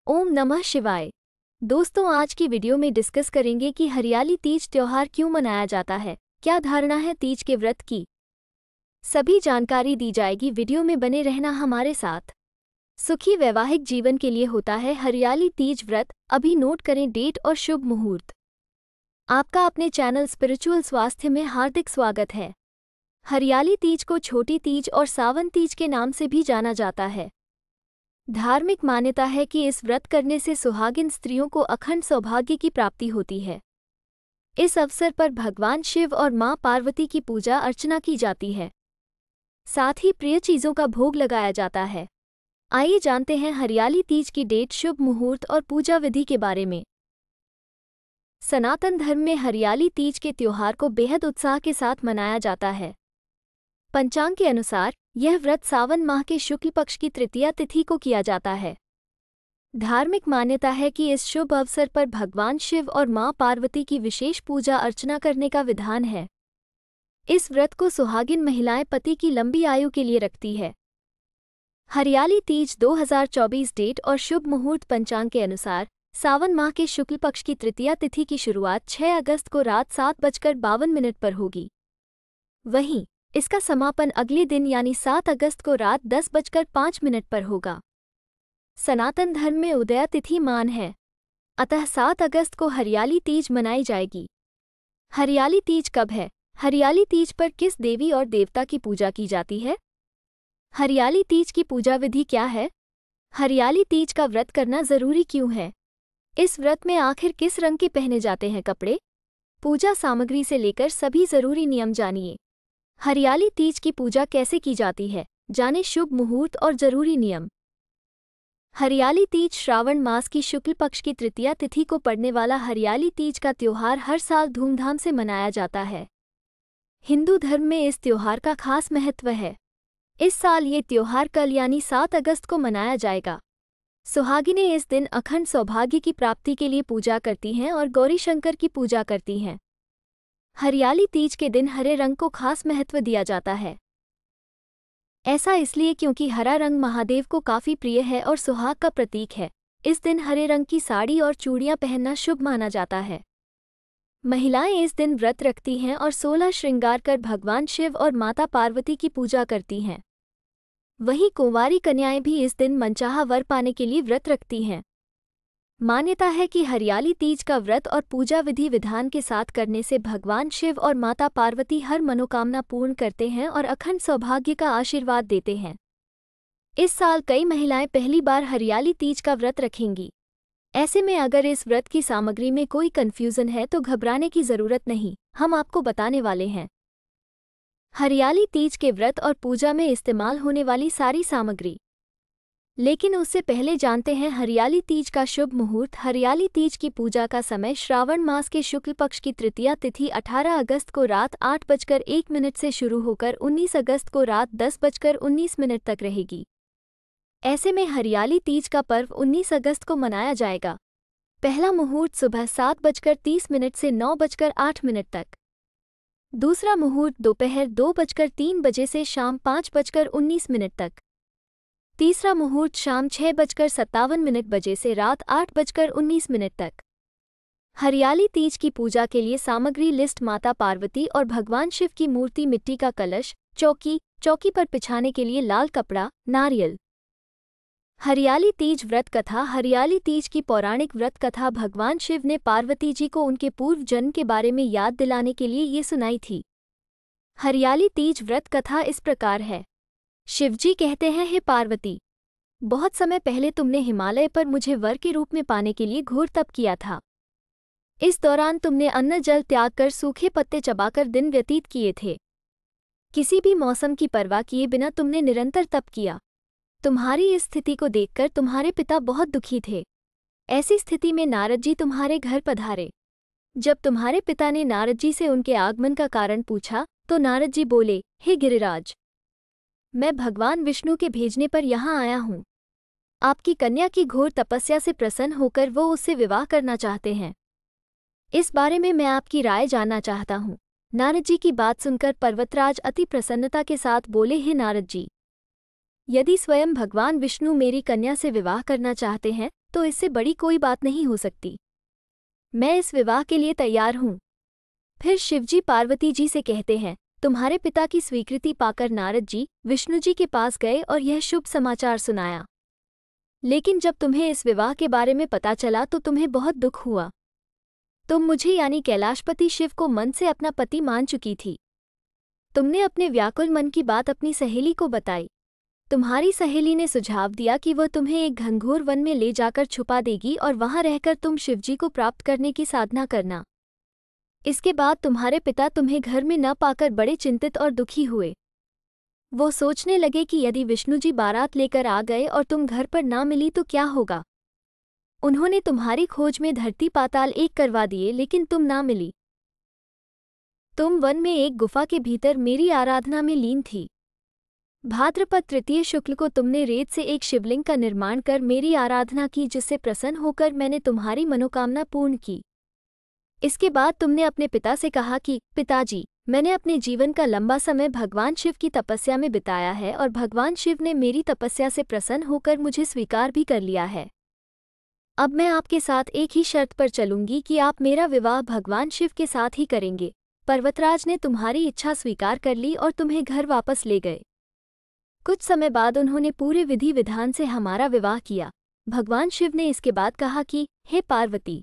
ओम नमः शिवाय। दोस्तों, आज की वीडियो में डिस्कस करेंगे कि हरियाली तीज त्योहार क्यों मनाया जाता है, क्या धारणा है तीज के व्रत की। सभी जानकारी दी जाएगी, वीडियो में बने रहना हमारे साथ। सुखी वैवाहिक जीवन के लिए होता है हरियाली तीज व्रत। अभी नोट करें डेट और शुभ मुहूर्त। आपका अपने चैनल स्पिरिचुअल स्वास्थ्य में हार्दिक स्वागत है। हरियाली तीज को छोटी तीज और सावन तीज के नाम से भी जाना जाता है। धार्मिक मान्यता है कि इस व्रत करने से सुहागिन स्त्रियों को अखंड सौभाग्य की प्राप्ति होती है। इस अवसर पर भगवान शिव और मां पार्वती की पूजा अर्चना की जाती है। साथ ही प्रिय चीजों का भोग लगाया जाता है। आइए जानते हैं हरियाली तीज की डेट, शुभ मुहूर्त और पूजा विधि के बारे में। सनातन धर्म में हरियाली तीज के त्योहार को बेहद उत्साह के साथ मनाया जाता है। पंचांग के अनुसार यह व्रत सावन माह के शुक्ल पक्ष की तृतीया तिथि को किया जाता है। धार्मिक मान्यता है कि इस शुभ अवसर पर भगवान शिव और मां पार्वती की विशेष पूजा अर्चना करने का विधान है। इस व्रत को सुहागिन महिलाएं पति की लंबी आयु के लिए रखती है। हरियाली तीज 2024 डेट और शुभ मुहूर्त पंचांग के अनुसार सावन माह के शुक्ल पक्ष की तृतीया तिथि की शुरुआत 6 अगस्त को रात 7:52 पर होगी। वहीं इसका समापन अगले दिन यानी 7 अगस्त को रात 10:05 पर होगा। सनातन धर्म में उदया तिथि मान है, अतः 7 अगस्त को हरियाली तीज मनाई जाएगी। हरियाली तीज कब है? हरियाली तीज पर किस देवी और देवता की पूजा की जाती है? हरियाली तीज की पूजा विधि क्या है? हरियाली तीज का व्रत करना जरूरी क्यों है? इस व्रत में आखिर किस रंग के पहने जाते हैं कपड़े? पूजा सामग्री से लेकर सभी जरूरी नियम जानिए। हरियाली तीज की पूजा कैसे की जाती है, जाने शुभ मुहूर्त और जरूरी नियम। हरियाली तीज श्रावण मास की शुक्ल पक्ष की तृतीया तिथि को पड़ने वाला हरियाली तीज का त्योहार हर साल धूमधाम से मनाया जाता है। हिंदू धर्म में इस त्योहार का खास महत्व है। इस साल ये त्योहार कल यानी 7 अगस्त को मनाया जाएगा। सुहागिनें इस दिन अखंड सौभाग्य की प्राप्ति के लिए पूजा करती हैं और गौरी शंकर की पूजा करती हैं। हरियाली तीज के दिन हरे रंग को खास महत्व दिया जाता है। ऐसा इसलिए क्योंकि हरा रंग महादेव को काफी प्रिय है और सुहाग का प्रतीक है। इस दिन हरे रंग की साड़ी और चूड़ियां पहनना शुभ माना जाता है। महिलाएं इस दिन व्रत रखती हैं और 16 श्रृंगार कर भगवान शिव और माता पार्वती की पूजा करती हैं। वहीं कुंवारी कन्याएं भी इस दिन मनचाहा वर पाने के लिए व्रत रखती हैं। मान्यता है कि हरियाली तीज का व्रत और पूजा विधि विधान के साथ करने से भगवान शिव और माता पार्वती हर मनोकामना पूर्ण करते हैं और अखंड सौभाग्य का आशीर्वाद देते हैं। इस साल कई महिलाएं पहली बार हरियाली तीज का व्रत रखेंगी। ऐसे में अगर इस व्रत की सामग्री में कोई कंफ्यूजन है तो घबराने की जरूरत नहीं, हम आपको बताने वाले हैं। हरियाली तीज के व्रत और पूजा में इस्तेमाल होने वाली सारी सामग्री। लेकिन उससे पहले जानते हैं हरियाली तीज का शुभ मुहूर्त। हरियाली तीज की पूजा का समय श्रावण मास के शुक्ल पक्ष की तृतीया तिथि 18 अगस्त को रात 8:01 से शुरू होकर 19 अगस्त को रात 10:19 तक रहेगी। ऐसे में हरियाली तीज का पर्व 19 अगस्त को मनाया जाएगा। पहला मुहूर्त सुबह 7:30 से 9:08 तक। दूसरा मुहूर्त दोपहर 2:03 से शाम 5:19 तक। तीसरा मुहूर्त शाम 6:57 से रात 8:19 तक। हरियाली तीज की पूजा के लिए सामग्री लिस्ट: माता पार्वती और भगवान शिव की मूर्ति, मिट्टी का कलश, चौकी पर बिछाने के लिए लाल कपड़ा, नारियल। हरियाली तीज व्रत कथा। हरियाली तीज की पौराणिक व्रत कथा भगवान शिव ने पार्वती जी को उनके पूर्व जन्म के बारे में याद दिलाने के लिए ये सुनाई थी। हरियाली तीज व्रत कथा इस प्रकार है। शिवजी कहते हैं, हे पार्वती, बहुत समय पहले तुमने हिमालय पर मुझे वर के रूप में पाने के लिए घोर तप किया था। इस दौरान तुमने अन्न जल त्याग कर सूखे पत्ते चबाकर दिन व्यतीत किए थे। किसी भी मौसम की परवाह किए बिना तुमने निरंतर तप किया। तुम्हारी इस स्थिति को देखकर तुम्हारे पिता बहुत दुखी थे। ऐसी स्थिति में नारद जी तुम्हारे घर पधारे। जब तुम्हारे पिता ने नारद जी से उनके आगमन का कारण पूछा तो नारद जी बोले, हे गिरिराज, मैं भगवान विष्णु के भेजने पर यहाँ आया हूँ। आपकी कन्या की घोर तपस्या से प्रसन्न होकर वो उससे विवाह करना चाहते हैं। इस बारे में मैं आपकी राय जानना चाहता हूँ। नारद जी की बात सुनकर पर्वतराज अति प्रसन्नता के साथ बोले, हे नारद जी, यदि स्वयं भगवान विष्णु मेरी कन्या से विवाह करना चाहते हैं तो इससे बड़ी कोई बात नहीं हो सकती। मैं इस विवाह के लिए तैयार हूँ। फिर शिवजी पार्वती जी से कहते हैं, तुम्हारे पिता की स्वीकृति पाकर नारद जी विष्णु जी के पास गए और यह शुभ समाचार सुनाया। लेकिन जब तुम्हें इस विवाह के बारे में पता चला तो तुम्हें बहुत दुख हुआ। तुम मुझे यानी कैलाशपति शिव को मन से अपना पति मान चुकी थी। तुमने अपने व्याकुल मन की बात अपनी सहेली को बताई। तुम्हारी सहेली ने सुझाव दिया कि वह तुम्हें एक घनघोर वन में ले जाकर छुपा देगी और वहां रहकर तुम शिवजी को प्राप्त करने की साधना करना। इसके बाद तुम्हारे पिता तुम्हें घर में न पाकर बड़े चिंतित और दुखी हुए। वो सोचने लगे कि यदि विष्णुजी बारात लेकर आ गए और तुम घर पर ना मिली तो क्या होगा। उन्होंने तुम्हारी खोज में धरती पाताल एक करवा दिए, लेकिन तुम ना मिली। तुम वन में एक गुफा के भीतर मेरी आराधना में लीन थी। भाद्रपद तृतीय शुक्ल को तुमने रेत से एक शिवलिंग का निर्माण कर मेरी आराधना की, जिससे प्रसन्न होकर मैंने तुम्हारी मनोकामना पूर्ण की। इसके बाद तुमने अपने पिता से कहा कि पिताजी, मैंने अपने जीवन का लंबा समय भगवान शिव की तपस्या में बिताया है और भगवान शिव ने मेरी तपस्या से प्रसन्न होकर मुझे स्वीकार भी कर लिया है। अब मैं आपके साथ एक ही शर्त पर चलूंगी कि आप मेरा विवाह भगवान शिव के साथ ही करेंगे। पर्वतराज ने तुम्हारी इच्छा स्वीकार कर ली और तुम्हें घर वापस ले गए। कुछ समय बाद उन्होंने पूरे विधि विधान से हमारा विवाह किया। भगवान शिव ने इसके बाद कहा कि हे पार्वती,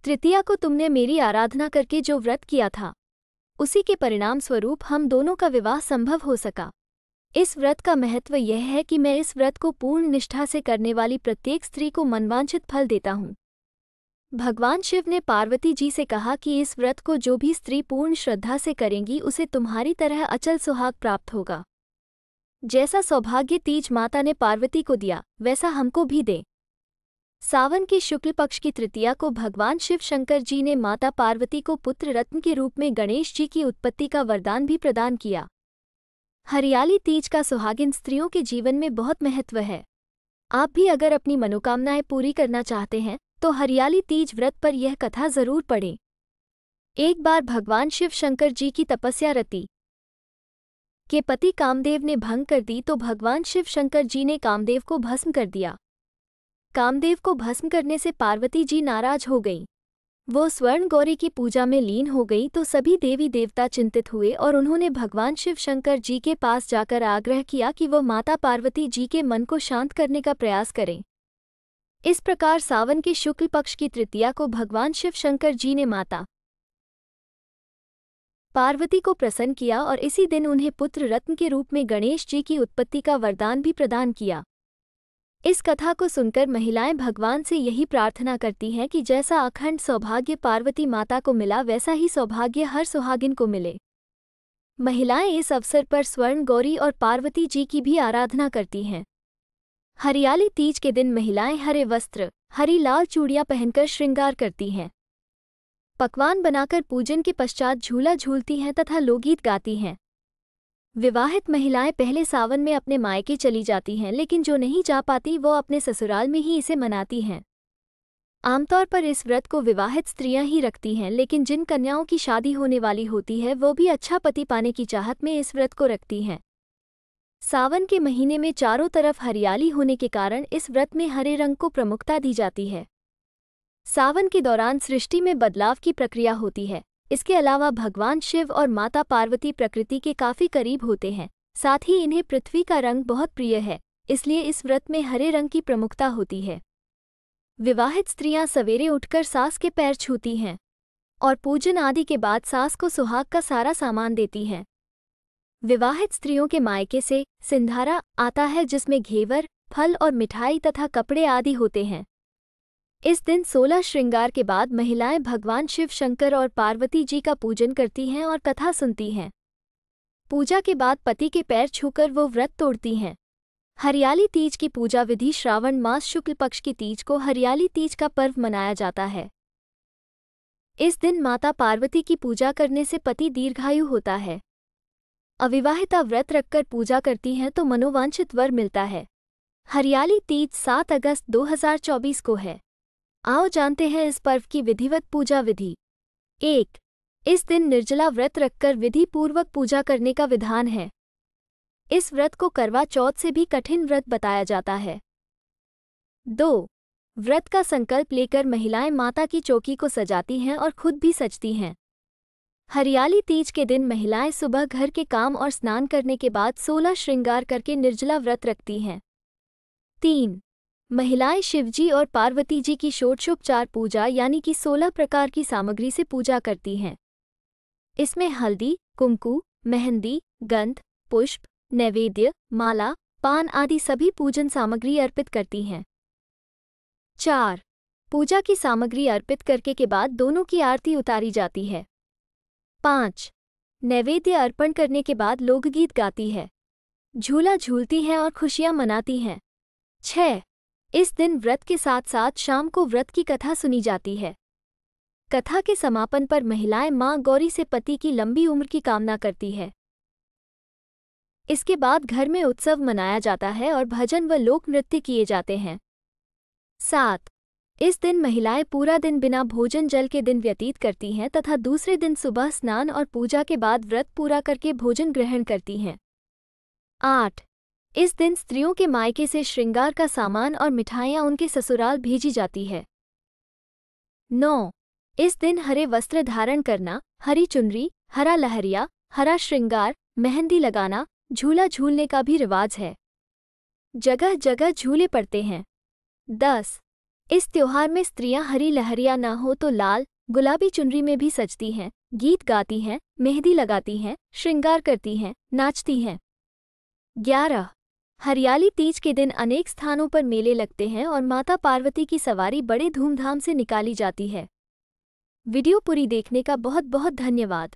तृतीया को तुमने मेरी आराधना करके जो व्रत किया था, उसी के परिणाम स्वरूप हम दोनों का विवाह संभव हो सका। इस व्रत का महत्व यह है कि मैं इस व्रत को पूर्ण निष्ठा से करने वाली प्रत्येक स्त्री को मनवांछित फल देता हूँ। भगवान शिव ने पार्वती जी से कहा कि इस व्रत को जो भी स्त्री पूर्ण श्रद्धा से करेंगी उसे तुम्हारी तरह अचल सुहाग प्राप्त होगा। जैसा सौभाग्य तीज माता ने पार्वती को दिया, वैसा हमको भी दे। सावन के शुक्ल पक्ष की तृतीया को भगवान शिव शंकर जी ने माता पार्वती को पुत्र रत्न के रूप में गणेश जी की उत्पत्ति का वरदान भी प्रदान किया। हरियाली तीज का सुहागिन स्त्रियों के जीवन में बहुत महत्व है। आप भी अगर अपनी मनोकामनाएं पूरी करना चाहते हैं तो हरियाली तीज व्रत पर यह कथा जरूर पढ़ें। एक बार भगवान शिव शंकर जी की तपस्या रति के पति कामदेव ने भंग कर दी तो भगवान शिव शंकर जी ने कामदेव को भस्म कर दिया। कामदेव को भस्म करने से पार्वती जी नाराज हो गईं। वो स्वर्ण गौरी की पूजा में लीन हो गई तो सभी देवी देवता चिंतित हुए और उन्होंने भगवान शिव शंकर जी के पास जाकर आग्रह किया कि वह माता पार्वती जी के मन को शांत करने का प्रयास करें। इस प्रकार सावन के शुक्ल पक्ष की तृतीया को भगवान शिव शंकर जी ने माता पार्वती को प्रसन्न किया और इसी दिन उन्हें पुत्र रत्न के रूप में गणेश जी की उत्पत्ति का वरदान भी प्रदान किया। इस कथा को सुनकर महिलाएं भगवान से यही प्रार्थना करती हैं कि जैसा अखंड सौभाग्य पार्वती माता को मिला वैसा ही सौभाग्य हर सुहागिन को मिले। महिलाएं इस अवसर पर स्वर्ण गौरी और पार्वती जी की भी आराधना करती हैं। हरियाली तीज के दिन महिलाएं हरे वस्त्र, हरी लाल चूड़ियां पहनकर श्रृंगार करती हैं। पकवान बनाकर पूजन के पश्चात झूला झूलती हैं तथा लोकगीत गाती हैं। विवाहित महिलाएं पहले सावन में अपने मायके चली जाती हैं, लेकिन जो नहीं जा पाती वो अपने ससुराल में ही इसे मनाती हैं। आमतौर पर इस व्रत को विवाहित स्त्रियां ही रखती हैं, लेकिन जिन कन्याओं की शादी होने वाली होती है वो भी अच्छा पति पाने की चाहत में इस व्रत को रखती हैं। सावन के महीने में चारों तरफ हरियाली होने के कारण इस व्रत में हरे रंग को प्रमुखता दी जाती है। सावन के दौरान सृष्टि में बदलाव की प्रक्रिया होती है। इसके अलावा भगवान शिव और माता पार्वती प्रकृति के काफी करीब होते हैं, साथ ही इन्हें पृथ्वी का रंग बहुत प्रिय है, इसलिए इस व्रत में हरे रंग की प्रमुखता होती है। विवाहित स्त्रियां सवेरे उठकर सास के पैर छूती हैं और पूजन आदि के बाद सास को सुहाग का सारा सामान देती हैं। विवाहित स्त्रियों के मायके से सिंधारा आता है, जिसमें घेवर, फल और मिठाई तथा कपड़े आदि होते हैं। इस दिन 16 श्रृंगार के बाद महिलाएं भगवान शिव शंकर और पार्वती जी का पूजन करती हैं और कथा सुनती हैं। पूजा के बाद पति के पैर छूकर वो व्रत तोड़ती हैं। हरियाली तीज की पूजा विधि श्रावण मास शुक्ल पक्ष की तीज को हरियाली तीज का पर्व मनाया जाता है। इस दिन माता पार्वती की पूजा करने से पति दीर्घायु होता है। अविवाहिता व्रत रखकर पूजा करती हैं तो मनोवांछित वर मिलता है। हरियाली तीज 7 अगस्त 2024 को है। आओ जानते हैं इस पर्व की विधिवत पूजा विधि। 1. इस दिन निर्जला व्रत रखकर विधि पूर्वक पूजा करने का विधान है। इस व्रत को करवा चौथ से भी कठिन व्रत बताया जाता है। 2. व्रत का संकल्प लेकर महिलाएं माता की चौकी को सजाती हैं और खुद भी सजती हैं। हरियाली तीज के दिन महिलाएं सुबह घर के काम और स्नान करने के बाद 16 श्रृंगार करके निर्जला व्रत रखती हैं। 3. महिलाएं शिवजी और पार्वती जी की षोडशोपचार पूजा यानी कि 16 प्रकार की सामग्री से पूजा करती हैं। इसमें हल्दी, कुंकु, मेहंदी, गंध, पुष्प, नैवेद्य, माला, पान आदि सभी पूजन सामग्री अर्पित करती हैं। 4. पूजा की सामग्री अर्पित करके के बाद दोनों की आरती उतारी जाती है। 5. नैवेद्य अर्पण करने के बाद लोकगीत गाती है, झूला झूलती हैं और खुशियां मनाती हैं। 6. इस दिन व्रत के साथ साथ शाम को व्रत की कथा सुनी जाती है। कथा के समापन पर महिलाएं मां गौरी से पति की लंबी उम्र की कामना करती है। इसके बाद घर में उत्सव मनाया जाता है और भजन व लोक नृत्य किए जाते हैं। 7. इस दिन महिलाएं पूरा दिन बिना भोजन जल के दिन व्यतीत करती हैं तथा दूसरे दिन सुबह स्नान और पूजा के बाद व्रत पूरा करके भोजन ग्रहण करती हैं। 8. इस दिन स्त्रियों के मायके से श्रृंगार का सामान और मिठाइयाँ उनके ससुराल भेजी जाती है। 9. इस दिन हरे वस्त्र धारण करना, हरी चुनरी, हरा लहरिया, हरा श्रृंगार, मेहंदी लगाना, झूला झूलने का भी रिवाज है। जगह जगह झूले पड़ते हैं। 10. इस त्योहार में स्त्रियां हरी लहरिया ना हो तो लाल, गुलाबी चुनरी में भी सजती हैं, गीत गाती हैं, मेहंदी लगाती हैं, श्रृंगार करती हैं, नाचती हैं। 11. हरियाली तीज के दिन अनेक स्थानों पर मेले लगते हैं और माता पार्वती की सवारी बड़े धूमधाम से निकाली जाती है। वीडियो पूरी देखने का बहुत बहुत धन्यवाद।